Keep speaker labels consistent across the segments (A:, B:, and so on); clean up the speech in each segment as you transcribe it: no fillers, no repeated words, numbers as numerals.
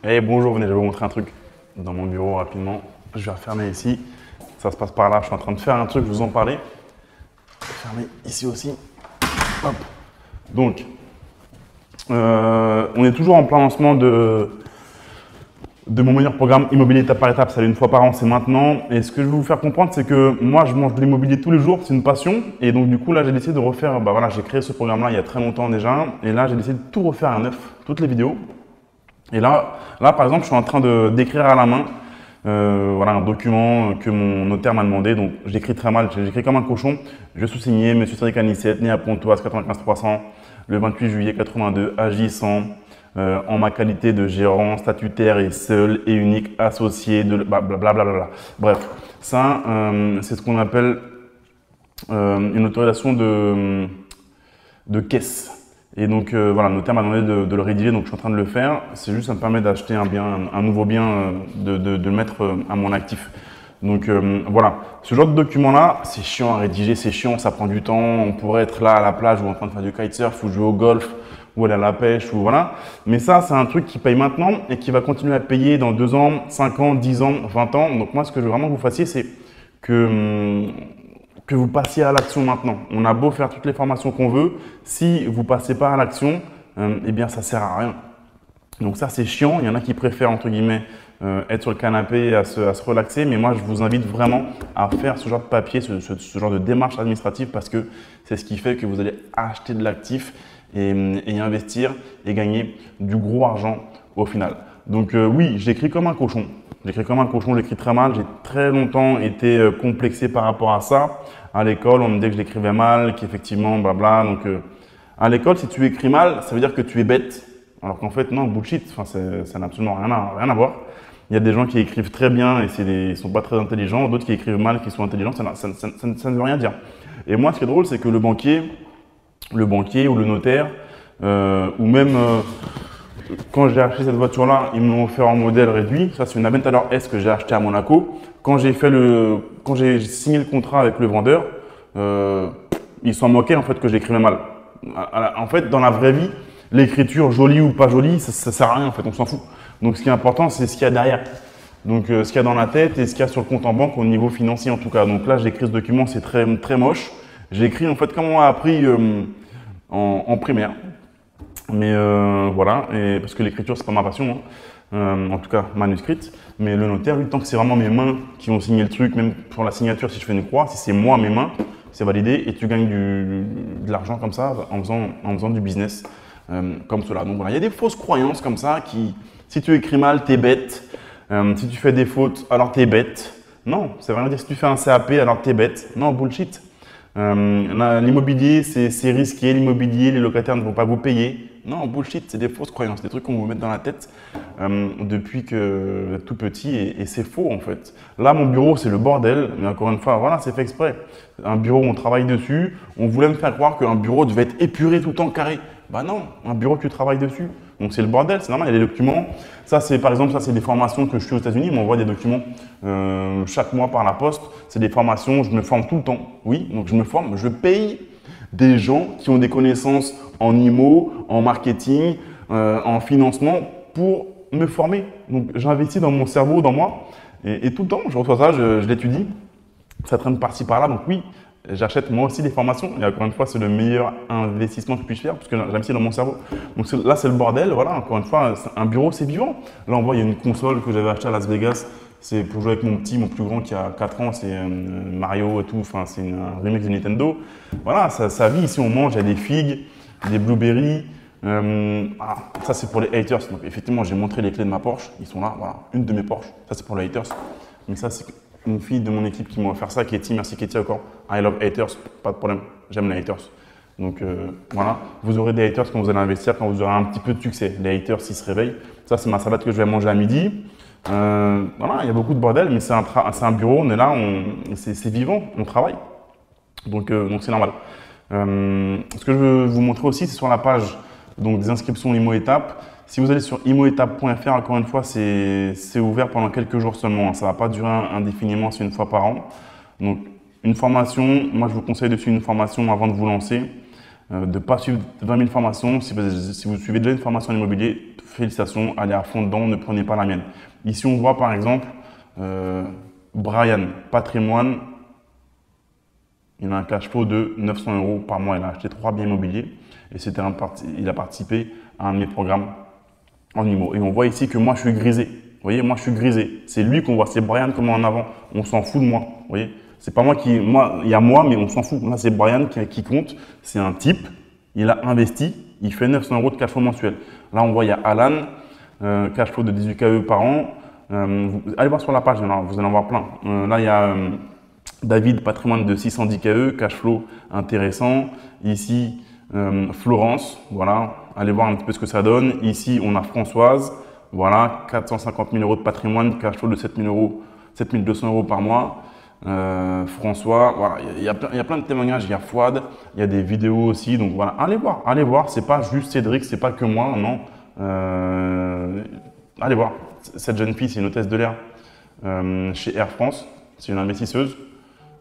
A: Eh bonjour, venez, je vais vous montrer un truc dans mon bureau rapidement. Je vais refermer ici. Ça se passe par là, je suis en train de faire un truc, je vous en parlais. Je vais fermer ici aussi. Hop. Donc, on est toujours en plein lancement de mon meilleur programme immobilier étape par étape. Ça, une fois par an, c'est maintenant. Et ce que je veux vous faire comprendre, c'est que moi, je mange de l'immobilier tous les jours, c'est une passion. Et donc, du coup, là, j'ai décidé de refaire, voilà, j'ai créé ce programme-là il y a très longtemps déjà. Et là, j'ai décidé de tout refaire à neuf, toutes les vidéos. Et là, par exemple, je suis en train d'écrire à la main voilà, un document que mon notaire m'a demandé. Donc, j'écris très mal, j'écris comme un cochon. Je sous-signé, M. Cédric Anissette, né à Pontoise, 95 300, le 28 juillet 82, agissant en ma qualité de gérant statutaire et seul et unique associé de blablabla. Bref, ça, c'est ce qu'on appelle une autorisation de caisse. Et donc voilà, le notaire m'a demandé de le rédiger, donc je suis en train de le faire. C'est juste, ça me permet d'acheter un nouveau bien, de le mettre à mon actif. Donc voilà, ce genre de document-là, c'est chiant à rédiger, c'est chiant, ça prend du temps. On pourrait être là à la plage ou en train de faire du kitesurf ou jouer au golf ou aller à la pêche ou voilà. Mais ça, c'est un truc qui paye maintenant et qui va continuer à payer dans 2 ans, 5 ans, 10 ans, 20 ans. Donc moi, ce que je veux vraiment que vous fassiez, c'est que vous passiez à l'action maintenant. On a beau faire toutes les formations qu'on veut, si vous ne passez pas à l'action, eh bien ça ne sert à rien. Donc ça c'est chiant, il y en a qui préfèrent entre guillemets être sur le canapé et à se relaxer, mais moi je vous invite vraiment à faire ce genre de papier, ce genre de démarche administrative parce que c'est ce qui fait que vous allez acheter de l'actif et investir et gagner du gros argent au final. Donc oui, j'écris comme un cochon. J'écris comme un cochon, j'écris très mal. J'ai très longtemps été complexé par rapport à ça. À l'école, on me disait que je l'écrivais mal, qu'effectivement, blabla. Donc, à l'école, si tu écris mal, ça veut dire que tu es bête. Alors qu'en fait, non, bullshit. Enfin, ça n'a absolument rien à voir. Il y a des gens qui écrivent très bien et ils ne sont pas très intelligents. D'autres qui écrivent mal, qui sont intelligents. Ça ne veut rien dire. Et moi, ce qui est drôle, c'est que le banquier ou le notaire, ou même quand j'ai acheté cette voiture-là, ils me l'ont offert en modèle réduit. Ça, c'est une Aventador S que j'ai acheté à Monaco. Quand j'ai signé le contrat avec le vendeur, ils s'en moquaient en fait que j'écrivais mal. En fait, dans la vraie vie, l'écriture jolie ou pas jolie, ça sert à rien en fait, on s'en fout. Donc, ce qui est important, c'est ce qu'il y a derrière. Donc, ce qu'il y a dans la tête et ce qu'il y a sur le compte en banque au niveau financier en tout cas. Donc là, j'ai écrit ce document, c'est très, très moche. J'ai écrit en fait comme on m'a appris en primaire. Mais voilà, et parce que l'écriture, c'est pas ma passion, hein. En tout cas manuscrite. Mais le notaire, lui, tant que c'est vraiment mes mains qui ont signé le truc, même pour la signature, si je fais une croix, si c'est moi, mes mains, c'est validé et tu gagnes de l'argent comme ça en faisant du business comme cela. Donc voilà, il y a des fausses croyances comme ça qui, si tu écris mal, t'es bête. Si tu fais des fautes, alors t'es bête. Non, ça veut rien dire si tu fais un CAP, alors t'es bête. Non, bullshit. L'immobilier, c'est risqué, l'immobilier, les locataires ne vont pas vous payer. Non, bullshit, c'est des fausses croyances, des trucs qu'on vous met dans la tête depuis que vous êtes tout petit et c'est faux en fait. Là, mon bureau, c'est le bordel, mais encore une fois, voilà, c'est fait exprès. Un bureau où on travaille dessus, on voulait me faire croire qu'un bureau devait être épuré tout le temps carré. Bah non, un bureau que tu travailles dessus. Donc c'est le bordel, c'est normal, il y a des documents. Ça, c'est par exemple, ça c'est des formations que je suis aux États-Unis, ils m'envoient des documents chaque mois par la poste. C'est des formations, je me forme tout le temps. Oui, donc je me forme, je paye des gens qui ont des connaissances en IMO, en marketing, en financement pour me former. Donc j'investis dans mon cerveau, dans moi, et tout le temps, je reçois ça, je l'étudie. Ça traîne par-ci par-là, donc oui, j'achète moi aussi des formations. Et encore une fois, c'est le meilleur investissement que je puisse faire parce que j'investis dans mon cerveau. Donc là, c'est le bordel. Voilà, encore une fois, un bureau, c'est vivant. Là, on voit, il y a une console que j'avais achetée à Las Vegas. C'est pour jouer avec mon plus grand qui a 4 ans. C'est Mario et tout. Enfin, c'est un remake de Nintendo. Voilà, ça vit. Ici, on mange. Il y a des figues, des blueberries. Voilà. Ça, c'est pour les haters. Donc, effectivement, j'ai montré les clés de ma Porsche. Ils sont là. Voilà, une de mes Porsche. Ça, c'est pour les haters. Mais ça, c'est une fille de mon équipe qui m'a offert ça, Katie. Merci Katie encore. I love haters, pas de problème. J'aime les haters. Donc voilà, vous aurez des haters quand vous allez investir, quand vous aurez un petit peu de succès. Les haters, s'ils se réveillent. Ça, c'est ma salade que je vais manger à midi. Voilà, il y a beaucoup de bordel, mais c'est un bureau, on est là, c'est vivant, on travaille. Donc c'est normal. Ce que je veux vous montrer aussi, c'est sur la page des inscriptions Imo Étape. Si vous allez sur imoétape.fr, encore une fois, c'est ouvert pendant quelques jours seulement. Ça ne va pas durer indéfiniment, c'est une fois par an. Donc, une formation, moi je vous conseille de suivre une formation avant de vous lancer. De ne pas suivre 20 000 formations. Si vous suivez déjà une formation en immobilier, félicitations, allez à fond dedans, ne prenez pas la mienne. Ici, on voit par exemple Brian, patrimoine, il a un cash flow de 900 € par mois. Il a acheté 3 biens immobiliers et il a participé à un de mes programmes en IMO. Et on voit ici que moi, je suis grisé. Vous voyez, moi, je suis grisé. C'est lui qu'on voit, c'est Brian comme en avant. On s'en fout de moi. Vous voyez, c'est pas moi il y a moi, mais on s'en fout. Là, c'est Brian qui compte. C'est un type. Il a investi. Il fait 900 € de cash flow mensuel. Là, on voit, il y a Alan, cash flow de 18 KE par an. Allez voir sur la page, vous allez en voir plein. Là, il y a David, patrimoine de 610 KE, cash flow intéressant. Ici, Florence, voilà. Allez voir un petit peu ce que ça donne. Ici, on a Françoise. Voilà, 450 000 € de patrimoine, cash flow de 7 200 € par mois. François, voilà, il y a plein de témoignages, il y a Fouad, il y a des vidéos aussi, donc voilà, allez voir, c'est pas juste Cédric, c'est pas que moi, non. Allez voir, cette jeune fille, c'est une hôtesse de l'air chez Air France, c'est une investisseuse.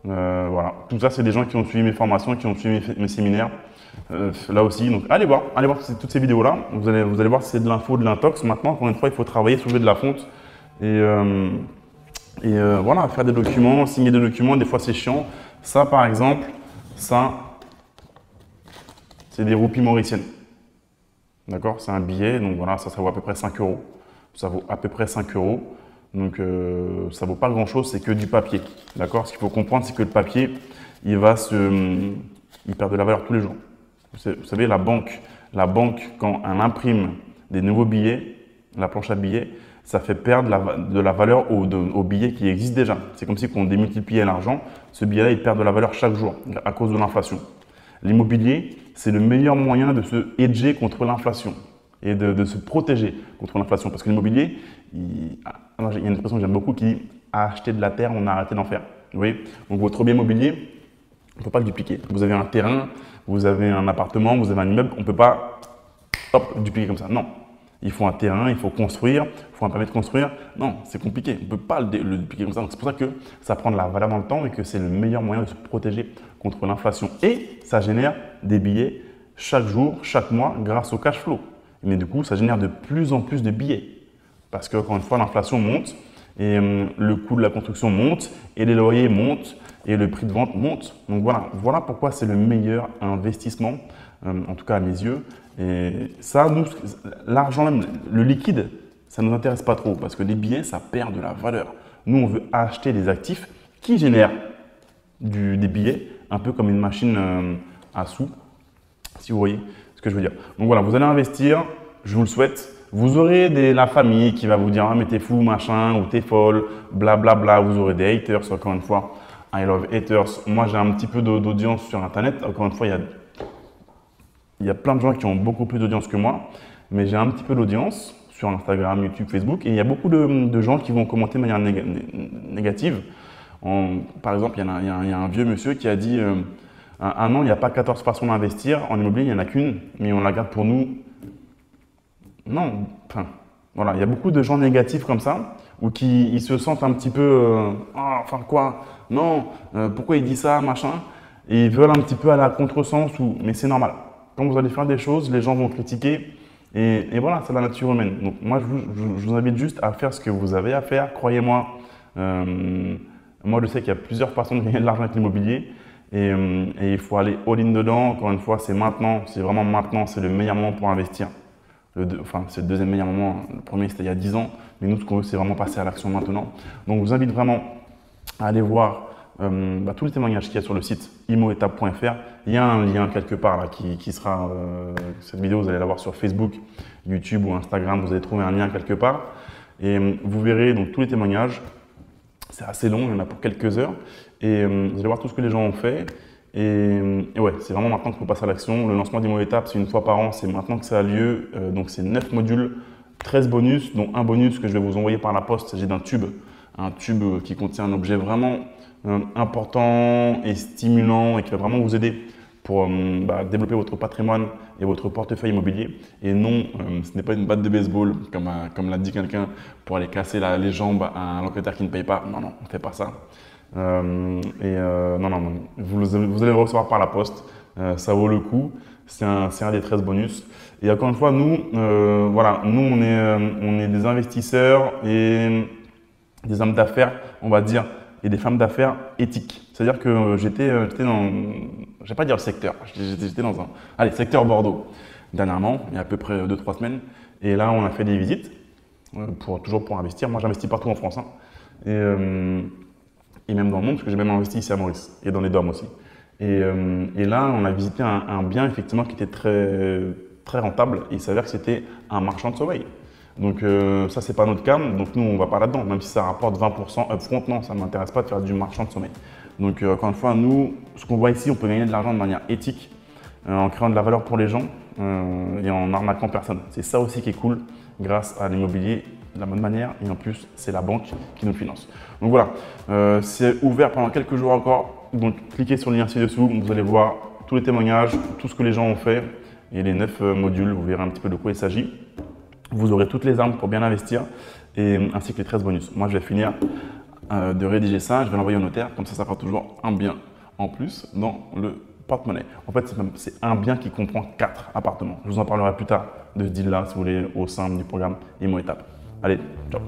A: Voilà, tout ça, c'est des gens qui ont suivi mes formations, qui ont suivi mes séminaires. Là aussi, donc allez voir toutes ces vidéos-là. Vous allez voir si c'est de l'info, de l'intox. Maintenant, encore une fois, il faut travailler, soulever de la fonte. Et voilà, faire des documents, signer des documents, des fois c'est chiant. Ça, par exemple, ça, c'est des roupies mauriciennes. D'accord? C'est un billet, donc voilà, ça vaut à peu près 5 €. Ça vaut à peu près 5 €. Donc, ça vaut pas grand-chose, c'est que du papier. D'accord? Ce qu'il faut comprendre, c'est que le papier, il perd de la valeur tous les jours. Vous savez, la banque, quand elle imprime des nouveaux billets, la planche à billets, ça fait perdre de la valeur aux billets qui existent déjà. C'est comme si on démultipliait l'argent, ce billet-là, il perd de la valeur chaque jour à cause de l'inflation. L'immobilier, c'est le meilleur moyen de se hedger contre l'inflation et de se protéger contre l'inflation. Parce que l'immobilier, il y a une expression que j'aime beaucoup qui dit « acheter de la terre, on a arrêté d'en faire ». Vous voyez? Donc votre bien immobilier, on ne peut pas le dupliquer. Vous avez un terrain, vous avez un appartement, vous avez un immeuble, on ne peut pas dupliquer comme ça. Non. Il faut un terrain, il faut construire, il faut un permis de construire. Non, c'est compliqué. On ne peut pas le dupliquer comme ça. C'est pour ça que ça prend de la valeur dans le temps et que c'est le meilleur moyen de se protéger contre l'inflation. Et ça génère des billets chaque jour, chaque mois grâce au cash flow. Mais du coup, ça génère de plus en plus de billets. Parce que, encore une fois, l'inflation monte et le coût de la construction monte et les loyers montent et le prix de vente monte. Donc voilà pourquoi c'est le meilleur investissement, en tout cas à mes yeux. Et ça, nous, l'argent même, le liquide, ça ne nous intéresse pas trop parce que les billets, ça perd de la valeur. Nous, on veut acheter des actifs qui génèrent des billets, un peu comme une machine à sous, si vous voyez ce que je veux dire. Donc voilà, vous allez investir, je vous le souhaite. Vous aurez la famille qui va vous dire « Ah, mais t'es fou, machin, ou t'es folle, blablabla ». Vous aurez des haters, encore une fois. I love haters. Moi, j'ai un petit peu d'audience sur Internet. Encore une fois, il y a plein de gens qui ont beaucoup plus d'audience que moi, mais j'ai un petit peu d'audience sur Instagram, YouTube, Facebook. Et il y a beaucoup de gens qui vont commenter de manière négative. Par exemple, il y a un vieux monsieur qui a dit un an, il n'y a pas 14 façons d'investir. En immobilier, il n'y en a qu'une, mais on la garde pour nous. Non, enfin, voilà, il y a beaucoup de gens négatifs comme ça, ou qui ils se sentent un petit peu enfin quoi, non, pourquoi il dit ça, machin, et ils veulent un petit peu aller à contresens, mais c'est normal. Quand vous allez faire des choses, les gens vont critiquer, et voilà, c'est la nature humaine. Donc moi, je vous invite juste à faire ce que vous avez à faire, croyez-moi. Moi, je sais qu'il y a plusieurs façons de gagner de l'argent avec l'immobilier, et il faut aller all-in dedans. Encore une fois, c'est maintenant, c'est vraiment maintenant, c'est le meilleur moment pour investir. C'est le deuxième meilleur moment. Le premier, c'était il y a 10 ans. Mais nous, ce qu'on veut, c'est vraiment passer à l'action maintenant. Donc, je vous invite vraiment à aller voir tous les témoignages qu'il y a sur le site imoétape.fr. Il y a un lien quelque part là, qui sera… cette vidéo, vous allez la voir sur Facebook, YouTube ou Instagram. Vous allez trouver un lien quelque part. Et vous verrez donc tous les témoignages. C'est assez long, il y en a pour quelques heures. Et vous allez voir tout ce que les gens ont fait. Et ouais, c'est vraiment maintenant qu'il faut passer à l'action. Le lancement d'Imo-Étape, c'est une fois par an, c'est maintenant que ça a lieu. Donc c'est 9 modules, 13 bonus, dont un bonus que je vais vous envoyer par la poste. Il s'agit d'un tube, un tube qui contient un objet vraiment important et stimulant et qui va vraiment vous aider pour développer votre patrimoine et votre portefeuille immobilier. Et non, ce n'est pas une batte de baseball, comme l'a dit quelqu'un, pour aller casser les jambes à un locataire qui ne paye pas. Non, on ne fait pas ça. Non, vous allez le recevoir par la poste, ça vaut le coup. c'est un des 13 bonus. Et encore une fois, nous, voilà, nous on est des investisseurs et des hommes d'affaires, on va dire, et des femmes d'affaires éthiques. C'est-à-dire que j'étais dans, je vais pas dire le secteur, j'étais dans un, allez, secteur Bordeaux, dernièrement, il y a à peu près 2-3 semaines. Et là, on a fait des visites, toujours pour investir. Moi, j'investis partout en France, hein. Et même dans le monde, parce que j'ai même investi ici à Maurice, et dans les DOM aussi. Et là, on a visité un bien, effectivement, qui était très, très rentable. Et il s'avère que c'était un marchand de sommeil. Donc ça, c'est pas notre cas. Donc nous, on va pas là-dedans. Même si ça rapporte 20% upfront, non, ça ne m'intéresse pas de faire du marchand de sommeil. Donc encore une fois, nous, ce qu'on voit ici, on peut gagner de l'argent de manière éthique, en créant de la valeur pour les gens et en arnaquant personne. C'est ça aussi qui est cool grâce à l'immobilier de la bonne manière. Et en plus, c'est la banque qui nous finance. Donc voilà, c'est ouvert pendant quelques jours encore. Donc cliquez sur le lien ci-dessous. Vous allez voir tous les témoignages, tout ce que les gens ont fait et les 9 modules. Vous verrez un petit peu de quoi il s'agit. Vous aurez toutes les armes pour bien investir et ainsi que les 13 bonus. Moi, je vais finir de rédiger ça. Je vais l'envoyer au notaire. Comme ça fera toujours un bien en plus dans le porte-monnaie. En fait, c'est un bien qui comprend 4 appartements. Je vous en parlerai plus tard de ce deal-là, si vous voulez, au sein du programme Imo Étape. Allez, ciao.